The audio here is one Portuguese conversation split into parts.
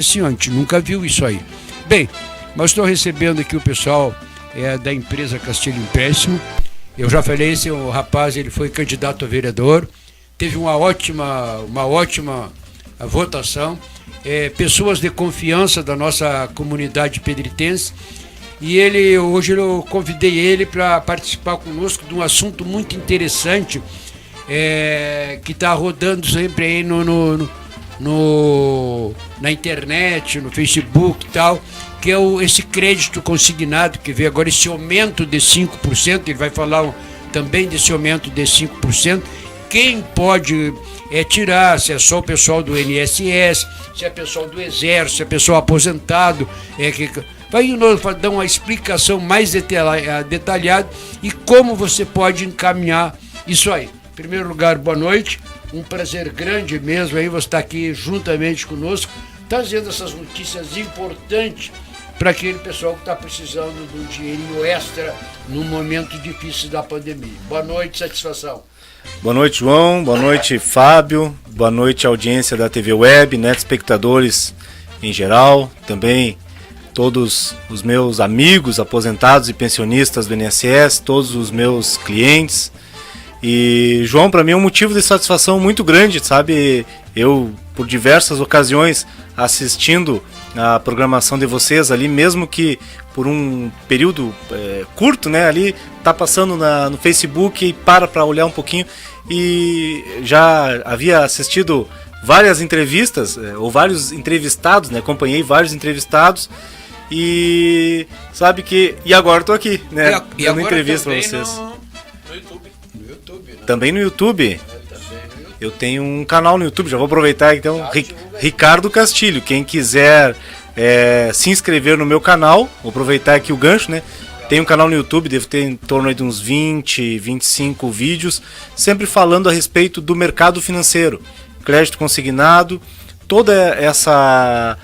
Assim, a gente nunca viu isso aí. Bem, mas estou recebendo aqui o pessoal da empresa Castilho Empréstimo. Eu já falei, esse rapaz, ele foi candidato a vereador, teve uma ótima votação, pessoas de confiança da nossa comunidade pedritense, e hoje eu convidei ele para participar conosco de um assunto muito interessante, que está rodando sempre aí na internet, no Facebook e tal, que é esse crédito consignado, que veio agora, esse aumento de 5%, ele vai falar também desse aumento de 5%, quem pode tirar, se é só o pessoal do INSS, se é pessoal do Exército, se é pessoal aposentado, vai dar uma explicação mais detalhada e como você pode encaminhar isso aí. Em primeiro lugar, boa noite, um prazer grande mesmo aí você estar aqui juntamente conosco, trazendo essas notícias importantes para aquele pessoal que está precisando de um dinheirinho extra num momento difícil da pandemia. Boa noite, satisfação. Boa noite, João. Boa noite, Fábio. Boa noite, audiência da TV Web, espectadores em geral. Também todos os meus amigos aposentados e pensionistas do INSS, todos os meus clientes. E, João, para mim é um motivo de satisfação muito grande, sabe? Eu, por diversas ocasiões, assistindo a programação de vocês ali, mesmo que por um período curto, né? Ali tá passando no Facebook e para olhar um pouquinho, e já havia assistido várias entrevistas, ou vários entrevistados, né? Acompanhei vários entrevistados e sabe que... E agora tô aqui, né? Dando entrevista para vocês. No YouTube. No YouTube, né? Também no YouTube? Eu tenho um canal no YouTube, já vou aproveitar então, Ricardo Castilho. Quem quiser se inscrever no meu canal, vou aproveitar aqui o gancho, né? Tem um canal no YouTube, devo ter em torno de uns 20, 25 vídeos, sempre falando a respeito do mercado financeiro, crédito consignado, toda essa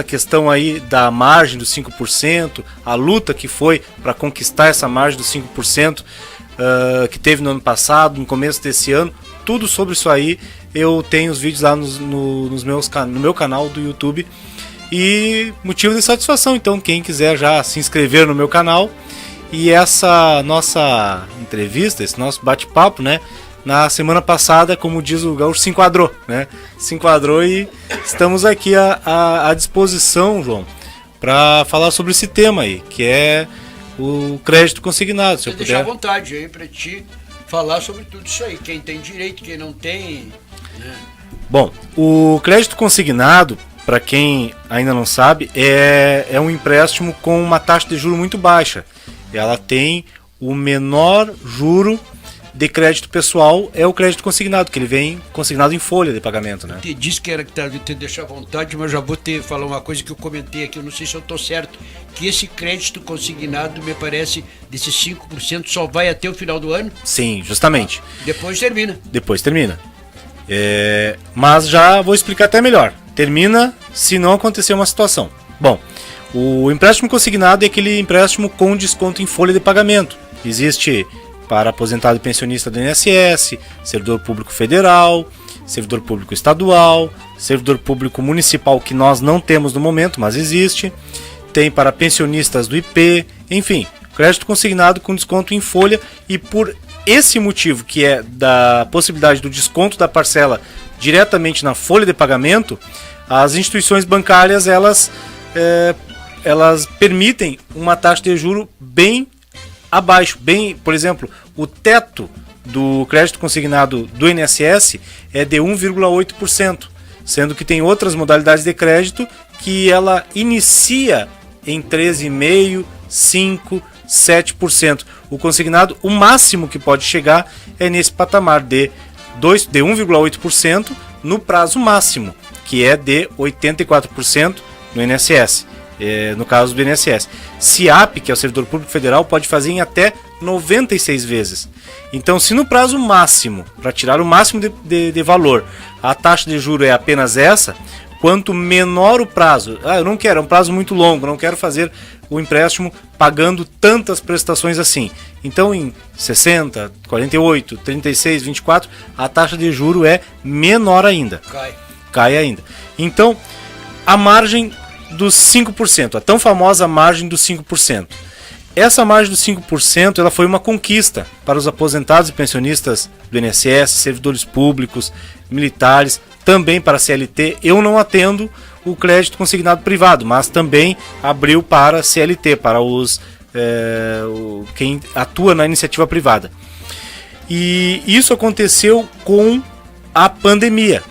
questão aí da margem dos 5%, a luta que foi para conquistar essa margem dos 5%, que teve no ano passado, no começo desse ano, tudo sobre isso aí. Eu tenho os vídeos lá no meu canal do YouTube, e motivo de satisfação. Então quem quiser já se inscrever no meu canal. E essa nossa entrevista, esse nosso bate-papo, né, na semana passada, como diz o gaúcho, se enquadrou, né? Se enquadrou, e estamos aqui à disposição, João, para falar sobre esse tema aí, que é o crédito consignado. Se eu puder deixar à vontade aí para ti falar sobre tudo isso aí, quem tem direito, quem não tem, né? Bom, o crédito consignado, para quem ainda não sabe, é um empréstimo com uma taxa de juro muito baixa. Ela tem o menor juro de crédito pessoal, é o crédito consignado, que ele vem consignado em folha de pagamento, né? Te disse que era que te deixar à vontade, mas já vou falar uma coisa que eu comentei aqui, eu não sei se eu estou certo, que esse crédito consignado, me parece, desses 5% só vai até o final do ano? Sim, justamente. Depois termina. Depois termina. Mas já vou explicar até melhor. Termina se não acontecer uma situação. Bom, o empréstimo consignado é aquele empréstimo com desconto em folha de pagamento. Existe para aposentado e pensionista do INSS, servidor público federal, servidor público estadual, servidor público municipal, que nós não temos no momento, mas existe. Tem para pensionistas do IP, enfim, crédito consignado com desconto em folha. E por esse motivo, que é da possibilidade do desconto da parcela diretamente na folha de pagamento, as instituições bancárias elas permitem uma taxa de juro bem abaixo. Por exemplo, o teto do crédito consignado do INSS é de 1,8%, sendo que tem outras modalidades de crédito que ela inicia em 13,5%, 5%, 7%. O consignado, o máximo que pode chegar é nesse patamar de 1,8% no prazo máximo, que é de 84% no INSS. No caso do INSS. SIAP, que é o servidor público federal, pode fazer em até 96 vezes. Então, se no prazo máximo, para tirar o máximo de valor, a taxa de juros é apenas essa, quanto menor o prazo, eu não quero, é um prazo muito longo, não quero fazer o empréstimo pagando tantas prestações assim. Então, em 60, 48, 36, 24, a taxa de juro é menor ainda. Cai ainda. Então, a margem dos 5%, a tão famosa margem dos 5%. Essa margem dos 5% ela foi uma conquista para os aposentados e pensionistas do INSS, servidores públicos, militares, também para a CLT. Eu não atendo o crédito consignado privado, mas também abriu para a CLT, para quem atua na iniciativa privada. E isso aconteceu com a pandemia.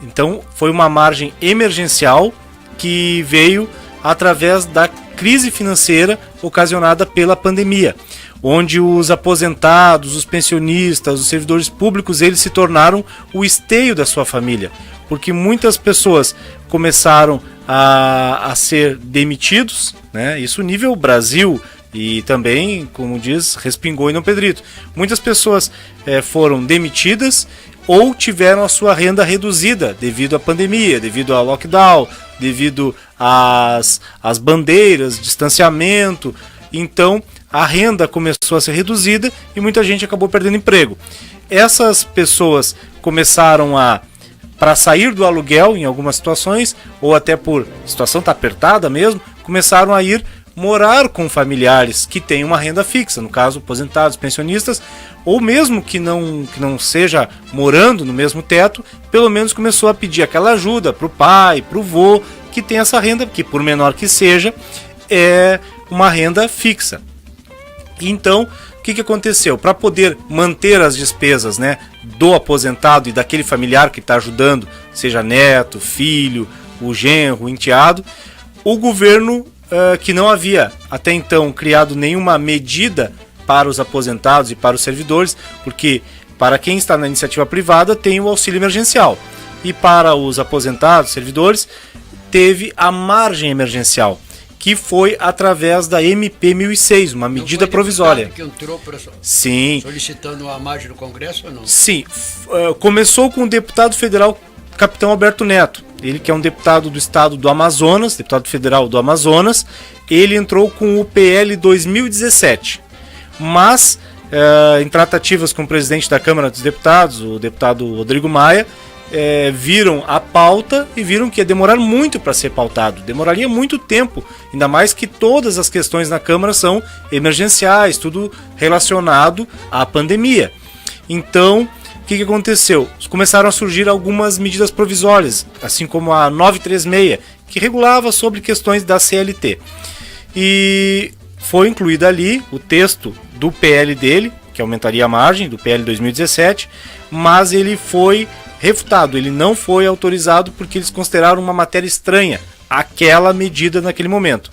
Então foi uma margem emergencial que veio através da crise financeira ocasionada pela pandemia, onde os aposentados, os pensionistas, os servidores públicos, eles se tornaram o esteio da sua família, porque muitas pessoas começaram a ser demitidos, né? Isso nível Brasil, e também, como diz, respingou em Dom Pedrito. Muitas pessoas foram demitidas ou tiveram a sua renda reduzida devido à pandemia, devido ao lockdown, devido às bandeiras, distanciamento. Então a renda começou a ser reduzida e muita gente acabou perdendo emprego. Essas pessoas começaram para sair do aluguel em algumas situações, ou até por situação tá apertada mesmo, começaram a ir morar com familiares que têm uma renda fixa, no caso aposentados, pensionistas, ou mesmo que não seja morando no mesmo teto, pelo menos começou a pedir aquela ajuda para o pai, para o vô, que tem essa renda, que por menor que seja, é uma renda fixa. Então, o que aconteceu? Para poder manter as despesas, né, do aposentado e daquele familiar que está ajudando, seja neto, filho, o genro, o enteado, o governo, que não havia até então criado nenhuma medida para os aposentados e para os servidores, porque para quem está na iniciativa privada tem o auxílio emergencial, e para os aposentados, servidores, teve a margem emergencial, que foi através da MP 1006, uma medida provisória. Que entrou para Sim. solicitando a margem no Congresso ou não? Sim, começou com o deputado federal Capitão Alberto Neto, ele que é um deputado do estado do Amazonas, deputado federal do Amazonas. Ele entrou com o PL 2017, mas em tratativas com o presidente da Câmara dos Deputados, o deputado Rodrigo Maia, viram a pauta e viram que ia demorar muito para ser pautado, demoraria muito tempo, ainda mais que todas as questões na Câmara são emergenciais, tudo relacionado à pandemia. Então, o que aconteceu? Começaram a surgir algumas medidas provisórias, assim como a 936, que regulava sobre questões da CLT. E foi incluído ali o texto do PL dele, que aumentaria a margem, do PL 2017, mas ele foi refutado, ele não foi autorizado porque eles consideraram uma matéria estranha, aquela medida naquele momento.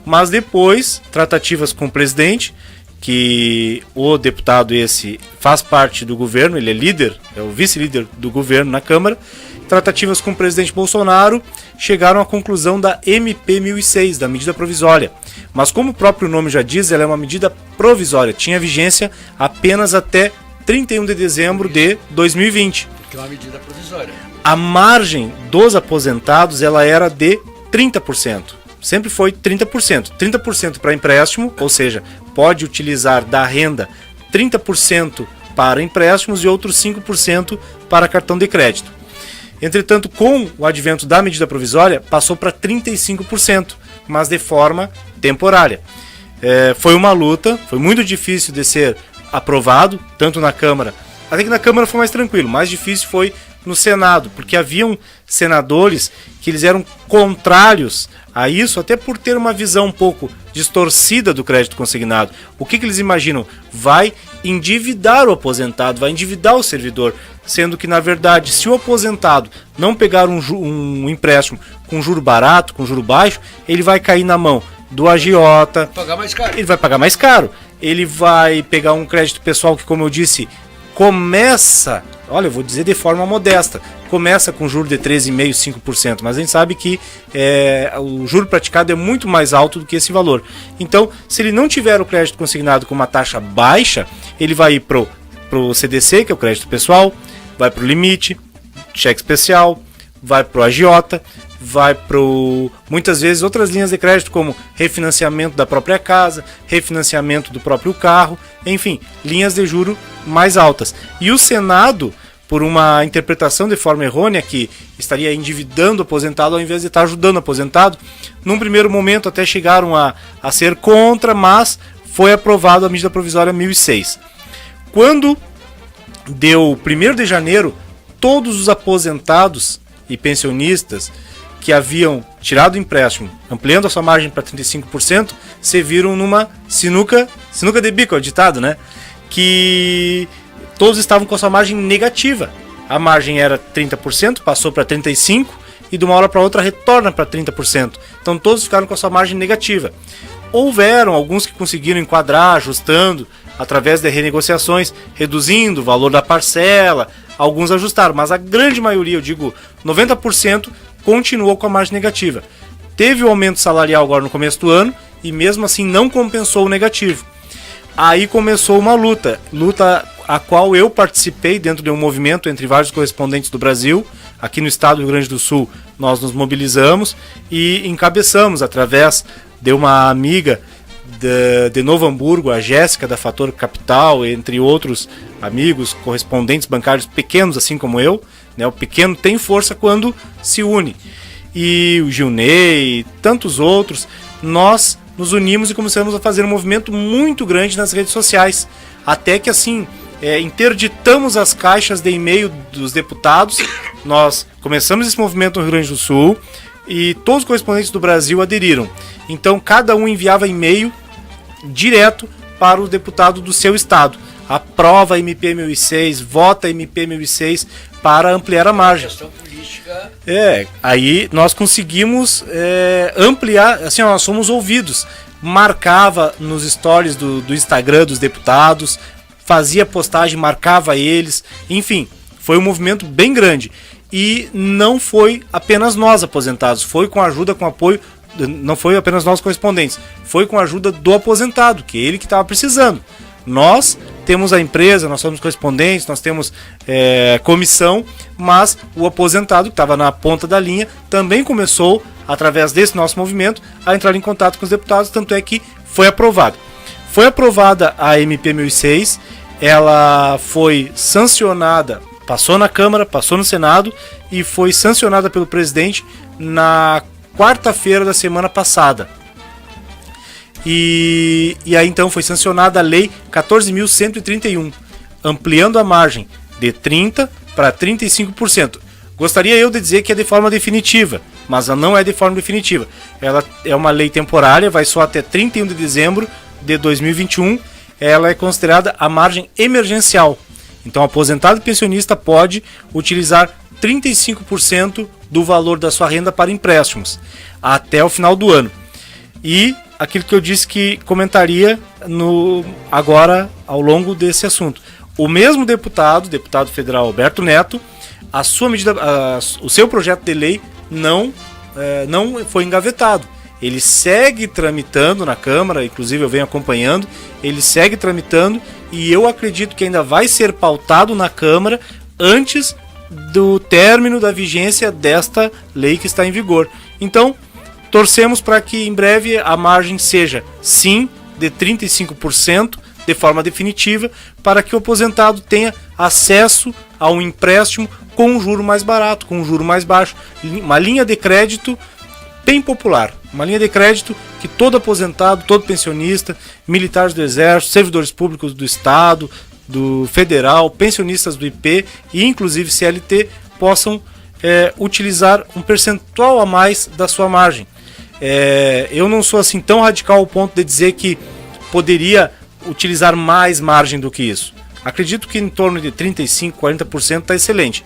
Mas depois, tratativas com o presidente, que o deputado esse faz parte do governo, ele é líder, é o vice-líder do governo na Câmara, tratativas com o presidente Bolsonaro chegaram à conclusão da MP 1006, da medida provisória. Mas como o próprio nome já diz, ela é uma medida provisória, tinha vigência apenas até 31 de dezembro de 2020. Que é uma medida provisória. A margem dos aposentados ela era de 30%. Sempre foi 30%. 30% para empréstimo, ou seja, pode utilizar da renda 30% para empréstimos e outros 5% para cartão de crédito. Entretanto, com o advento da medida provisória, passou para 35%, mas de forma temporária. Foi uma luta, foi muito difícil de ser aprovado, tanto na Câmara, até que na Câmara foi mais tranquilo, mais difícil foi no Senado, porque haviam senadores que eles eram contrários a isso, até por ter uma visão um pouco distorcida do crédito consignado. O que eles imaginam? Vai endividar o aposentado, vai endividar o servidor, sendo que, na verdade, se o aposentado não pegar um empréstimo com juro barato, com juro baixo, ele vai cair na mão do agiota, pagar mais caro. Ele vai pagar mais caro, ele vai pegar um crédito pessoal que, como eu disse, começa, olha, eu vou dizer de forma modesta, começa com juro de 13,5%, 5%, mas a gente sabe que o juro praticado é muito mais alto do que esse valor. Então, se ele não tiver o crédito consignado com uma taxa baixa, ele vai ir pro CDC, que é o crédito pessoal, vai pro limite, cheque especial, vai pro agiota, vai pro, muitas vezes, outras linhas de crédito, como refinanciamento da própria casa, refinanciamento do próprio carro, enfim, linhas de juro mais altas. E o Senado, por uma interpretação de forma errônea, que estaria endividando o aposentado ao invés de estar ajudando o aposentado. Num primeiro momento até chegaram a ser contra, mas foi aprovado a medida provisória 1006. Quando deu 1º de janeiro, todos os aposentados e pensionistas que haviam tirado o empréstimo, ampliando a sua margem para 35%, se viram numa sinuca de bico, é o ditado, né? Que todos estavam com a sua margem negativa. A margem era 30%, passou para 35%, e de uma hora para outra retorna para 30%. Então todos ficaram com a sua margem negativa. Houveram alguns que conseguiram enquadrar, ajustando, através de renegociações, reduzindo o valor da parcela, alguns ajustaram, mas a grande maioria, eu digo 90%, continuou com a margem negativa. Teve o aumento salarial agora no começo do ano, e mesmo assim não compensou o negativo. Aí começou uma luta a qual eu participei dentro de um movimento entre vários correspondentes do Brasil. Aqui no estado do Rio Grande do Sul nós nos mobilizamos e encabeçamos através de uma amiga de Novo Hamburgo, a Jéssica da Fator Capital, entre outros amigos, correspondentes bancários pequenos assim como eu, né? O pequeno tem força quando se une. E o Gilney e tantos outros, nós nos unimos e começamos a fazer um movimento muito grande nas redes sociais, até que assim interditamos as caixas de e-mail dos deputados. Nós começamos esse movimento no Rio Grande do Sul e todos os correspondentes do Brasil aderiram. Então cada um enviava e-mail direto para o deputado do seu estado. Aprova a MP 1006, vota a MP 1006 para ampliar a margem. Aí nós conseguimos ampliar, assim, nós fomos ouvidos. Marcava nos stories do Instagram dos deputados, fazia postagem, marcava eles, enfim, foi um movimento bem grande. E não foi apenas nós aposentados, foi com ajuda, com apoio, não foi apenas nós correspondentes, foi com a ajuda do aposentado, que é ele que estava precisando. Nós temos a empresa, nós somos correspondentes, nós temos comissão, mas o aposentado que estava na ponta da linha também começou, através desse nosso movimento, a entrar em contato com os deputados, tanto é que foi aprovado. Foi aprovada a MP 1006, ela foi sancionada, passou na Câmara, passou no Senado e foi sancionada pelo presidente na quarta-feira da semana passada. E aí então foi sancionada a Lei 14.131, ampliando a margem de 30% para 35%. Gostaria eu de dizer que é de forma definitiva, mas ela não é de forma definitiva. Ela é uma lei temporária, vai só até 31 de dezembro de 2021. Ela é considerada a margem emergencial. Então, o aposentado e pensionista pode utilizar 35% do valor da sua renda para empréstimos até o final do ano. E aquilo que eu disse que comentaria agora ao longo desse assunto. O mesmo deputado federal Alberto Neto, o seu projeto de lei não foi engavetado. Ele segue tramitando na Câmara, inclusive eu venho acompanhando, ele segue tramitando e eu acredito que ainda vai ser pautado na Câmara antes do término da vigência desta lei que está em vigor. Então, torcemos para que em breve a margem seja, sim, de 35%, de forma definitiva, para que o aposentado tenha acesso a um empréstimo com um juro mais barato, com um juro mais baixo, uma linha de crédito bem popular, uma linha de crédito que todo aposentado, todo pensionista, militares do Exército, servidores públicos do Estado, do Federal, pensionistas do IP e inclusive CLT possam utilizar um percentual a mais da sua margem. Eu não sou assim tão radical ao ponto de dizer que poderia utilizar mais margem do que isso. Acredito que em torno de 35%, 40% está excelente.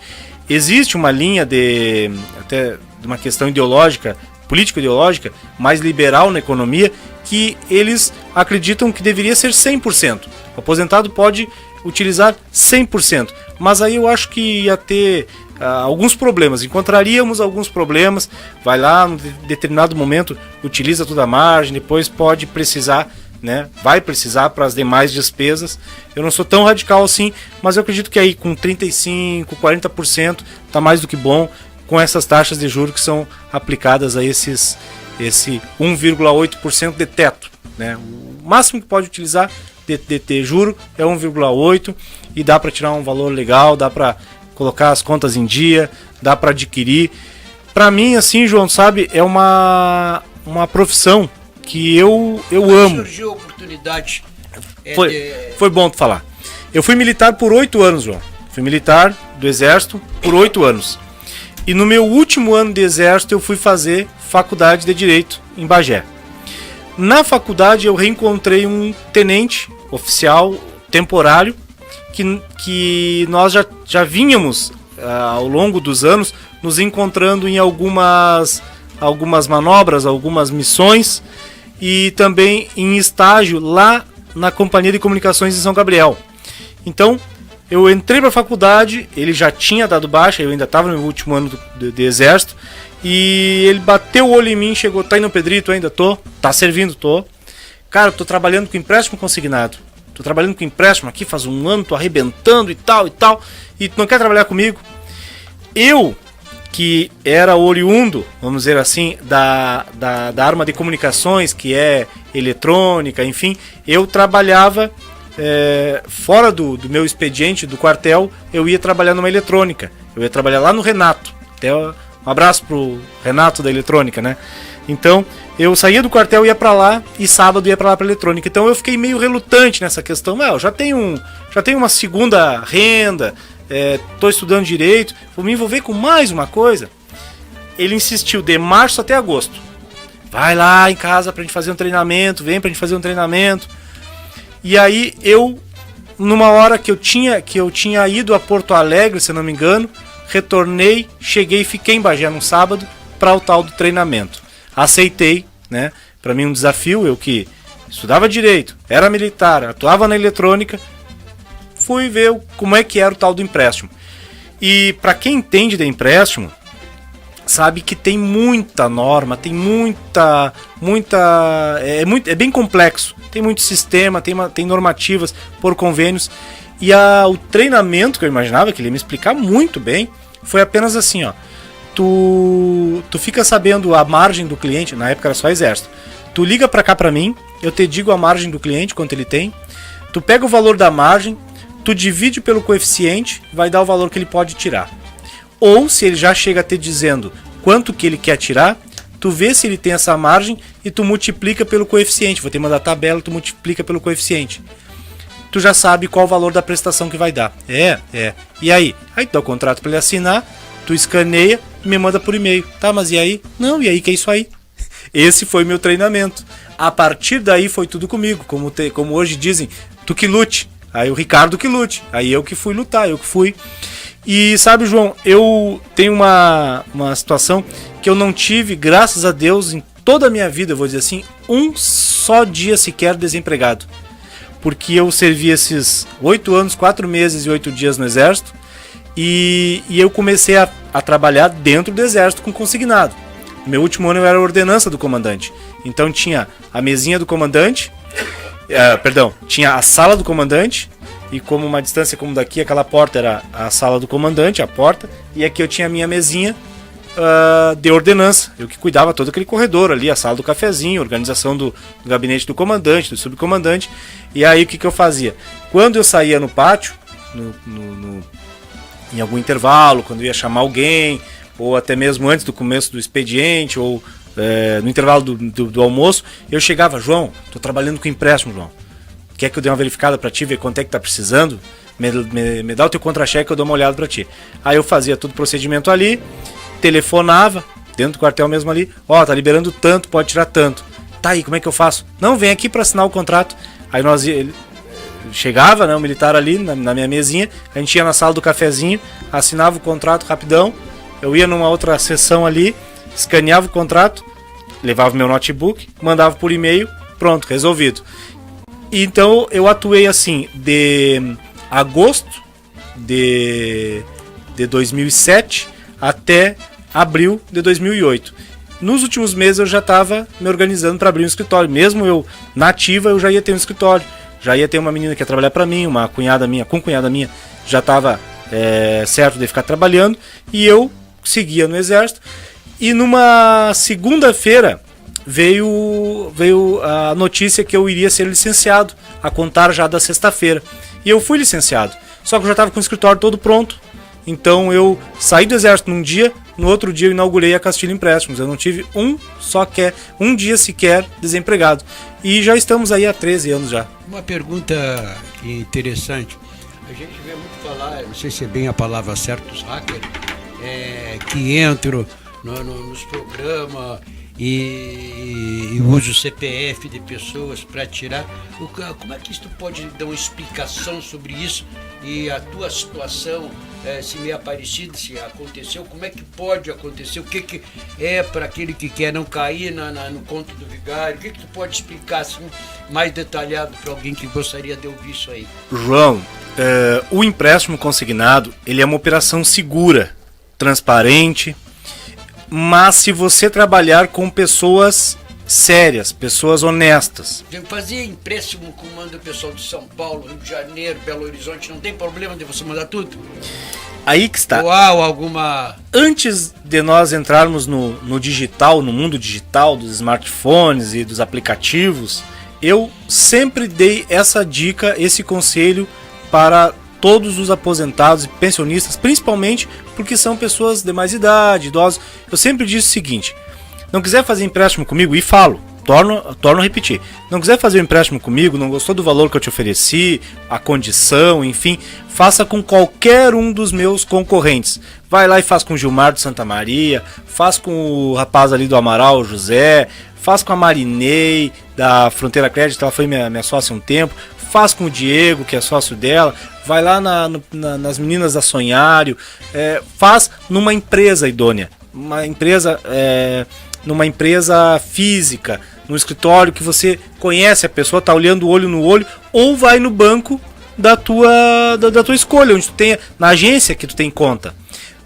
Existe uma linha até de uma questão ideológica, político-ideológica, mais liberal na economia, que eles acreditam que deveria ser 100%. O aposentado pode utilizar 100%, mas aí eu acho que ia ter alguns problemas, encontraríamos alguns problemas. Vai lá, em determinado momento, utiliza toda a margem, depois pode precisar, né? Vai precisar para as demais despesas. Eu não sou tão radical assim, mas eu acredito que aí com 35%, 40% está mais do que bom, com essas taxas de juros que são aplicadas a esse 1,8% de teto, né? O máximo que pode utilizar de juro é 1,8% e dá para tirar um valor legal, dá para colocar as contas em dia, dá para adquirir. Para mim, assim, João, sabe, é uma profissão que eu amo. Surgiu a oportunidade. Foi bom tu falar. Eu fui militar por 8 anos, João. Fui militar do Exército por 8 anos. E no meu último ano de Exército eu fui fazer faculdade de Direito em Bagé. Na faculdade eu reencontrei um tenente oficial temporário que nós já vínhamos ao longo dos anos nos encontrando em algumas manobras, algumas missões e também em estágio lá na Companhia de Comunicações de São Gabriel. Então eu entrei para a faculdade, ele já tinha dado baixa, eu ainda estava no último ano de Exército, e ele bateu o olho em mim, chegou, tá indo, Pedrito, ainda tô, tá servindo, tô. Cara, tô trabalhando com empréstimo consignado, tô trabalhando com empréstimo aqui faz um ano, tô arrebentando e tal, e tu não quer trabalhar comigo? Eu, que era oriundo, vamos dizer assim, da arma de comunicações, que é eletrônica, enfim, eu trabalhava... fora do meu expediente do quartel, eu ia trabalhar numa eletrônica. Eu ia trabalhar lá no Renato. Até um abraço pro Renato da eletrônica, né? Então, eu saía do quartel, ia pra lá, e sábado ia pra lá pra eletrônica. Então eu fiquei meio relutante nessa questão. Eu já tenho uma segunda renda, tô estudando direito, vou me envolver com mais uma coisa. Ele insistiu de março até agosto. Vai lá em casa pra gente fazer um treinamento, vem pra gente fazer um treinamento. E aí eu, numa hora que eu tinha ido a Porto Alegre, se não me engano, retornei, cheguei e fiquei em Bagé no sábado para o tal do treinamento. Aceitei, né? Para mim um desafio, eu que estudava direito, era militar, atuava na eletrônica, fui ver como é que era o tal do empréstimo. E para quem entende de empréstimo, sabe que tem muita norma, tem é bem complexo, tem muito sistema, tem normativas por convênios, e o treinamento que eu imaginava que ele ia me explicar muito bem, foi apenas assim, ó, tu fica sabendo a margem do cliente, na época era só Exército, tu liga pra cá pra mim, eu te digo a margem do cliente, quanto ele tem, tu pega o valor da margem, tu divide pelo coeficiente, vai dar o valor que ele pode tirar. Ou se ele já chega te dizendo quanto que ele quer tirar, tu vê se ele tem essa margem e tu multiplica pelo coeficiente. Vou te mandar a tabela, tu multiplica pelo coeficiente. Tu já sabe qual o valor da prestação que vai dar. E aí? Aí tu dá o contrato para ele assinar, tu escaneia e me manda por e-mail. Tá, mas e aí? Não, e aí que é isso aí? Esse foi meu treinamento. A partir daí foi tudo comigo, como hoje dizem, tu que lute. Aí o Ricardo que lute. Aí eu que fui lutar, eu que fui. E sabe, João, eu tenho uma situação que eu não tive, graças a Deus, em toda a minha vida, eu vou dizer assim, um só dia sequer desempregado. Porque eu servi esses 8 anos, 4 meses e 8 dias no Exército, e eu comecei a trabalhar dentro do Exército com consignado. No meu último ano eu era ordenança do comandante. Então tinha a mesinha do comandante, tinha a sala do comandante, e como uma distância como daqui, aquela porta era a sala do comandante, a porta, e aqui eu tinha a minha mesinha de ordenança, eu que cuidava todo aquele corredor ali, a sala do cafezinho, organização do gabinete do comandante, do subcomandante. E aí o que eu fazia? Quando eu saía no pátio, em algum intervalo, quando eu ia chamar alguém, ou até mesmo antes do começo do expediente, ou no intervalo do almoço, eu chegava: João, tô trabalhando com empréstimo, João. Quer que eu dê uma verificada pra ti, ver quanto é que tá precisando? Me dá o teu contra-cheque que eu dou uma olhada pra ti. Aí eu fazia todo o procedimento ali, telefonava, dentro do quartel mesmo ali: tá liberando tanto, pode tirar tanto. Tá aí, como é que eu faço? Não, vem aqui pra assinar o contrato. Aí ele chegava, né, o militar ali na minha mesinha, a gente ia na sala do cafezinho, assinava o contrato rapidão, eu ia numa outra sessão ali, escaneava o contrato, levava meu notebook, mandava por e-mail, pronto, resolvido. Então eu atuei assim de agosto de 2007 até abril de 2008. Nos últimos meses eu já estava me organizando para abrir um escritório. Mesmo eu na ativa, eu já ia ter um escritório. Já ia ter uma menina que ia trabalhar para mim, uma cunhada minha já estava certo de ficar trabalhando, e eu seguia no Exército. E numa segunda-feira veio a notícia que eu iria ser licenciado, a contar já da sexta-feira. E eu fui licenciado. Só que eu já estava com o escritório todo pronto. Então eu saí do exército num dia, no outro dia eu inaugurei a Castilho Empréstimos. Eu não tive um dia sequer desempregado. E já estamos aí há 13 anos já. Uma pergunta interessante. A gente vê muito falar, não sei se é bem a palavra certa, os hackers, que entram nos programas e usa o CPF de pessoas para tirar. Como é que tu pode dar uma explicação sobre isso e a tua situação, se meio parecida, se aconteceu, como é que pode acontecer, o que é para aquele que quer não cair no conto do vigário, o que tu pode explicar assim, mais detalhado para alguém que gostaria de ouvir isso aí? João, o empréstimo consignado, ele é uma operação segura, transparente, mas se você trabalhar com pessoas sérias, pessoas honestas. Fazer empréstimo com manda o pessoal de São Paulo, Rio de Janeiro, Belo Horizonte, não tem problema de você mandar tudo? Aí que está. Uau, alguma... Antes de nós entrarmos no digital, no mundo digital, dos smartphones e dos aplicativos, eu sempre dei essa dica, esse conselho para todos os aposentados e pensionistas, principalmente porque são pessoas de mais idade, idosos. Eu sempre disse o seguinte: não quiser fazer empréstimo comigo, e falo, torno a repetir, não quiser fazer um empréstimo comigo, não gostou do valor que eu te ofereci, a condição, enfim, faça com qualquer um dos meus concorrentes. Vai lá e faz com o Gilmar do Santa Maria, faz com o rapaz ali do Amaral, José, faz com a Marinei da Fronteira Crédito, ela foi minha sócia um tempo, faz com o Diego, que é sócio dela, vai lá nas meninas da Sonhário, faz numa empresa idônea, numa empresa física, no escritório que você conhece a pessoa, tá olhando olho no olho, ou vai no banco da tua escolha, onde tu tem, na agência que tu tem conta.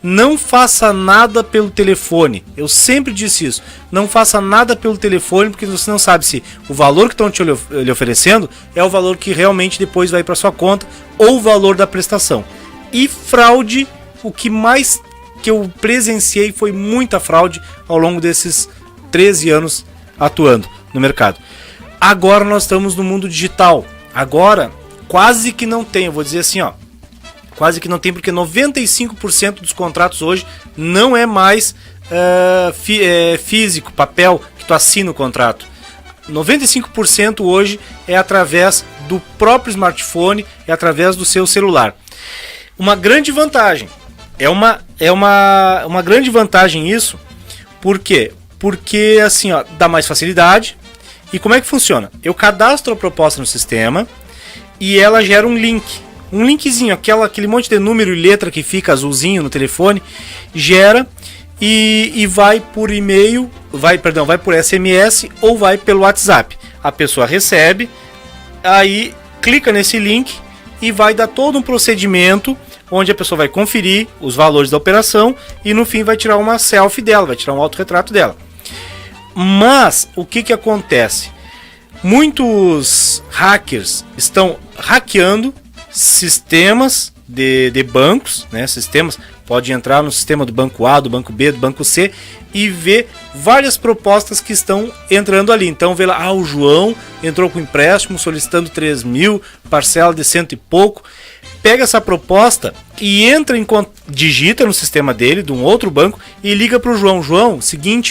Não faça nada pelo telefone. Eu sempre disse isso. Não faça nada pelo telefone, porque você não sabe se o valor que estão te lhe oferecendo é o valor que realmente depois vai para sua conta ou o valor da prestação. E fraude, o que mais que eu presenciei foi muita fraude ao longo desses 13 anos atuando no mercado. Agora nós estamos no mundo digital. Agora quase que não tem, eu vou dizer assim, ó. Quase que não tem, porque 95% dos contratos hoje não é mais físico, papel, que tu assina o contrato. 95% hoje é através do próprio smartphone, é através do seu celular. Uma grande vantagem, é uma grande vantagem isso, por quê? Porque assim, ó, dá mais facilidade. E como é que funciona? Eu cadastro a proposta no sistema e ela gera um link. Um linkzinho, aquele monte de número e letra que fica azulzinho no telefone, gera e vai por e-mail, vai por SMS ou vai pelo WhatsApp. A pessoa recebe, aí clica nesse link e vai dar todo um procedimento onde a pessoa vai conferir os valores da operação e no fim vai tirar uma selfie dela, vai tirar um autorretrato dela. Mas o que acontece? Muitos hackers estão hackeando sistemas de bancos, né? Sistemas, pode entrar no sistema do banco A, do banco B, do banco C e ver várias propostas que estão entrando ali. Então vê lá, o João entrou com empréstimo solicitando 3 mil, parcela de 100 e pouco. Pega essa proposta e digita no sistema dele, de um outro banco, e liga para o João. João, seguinte,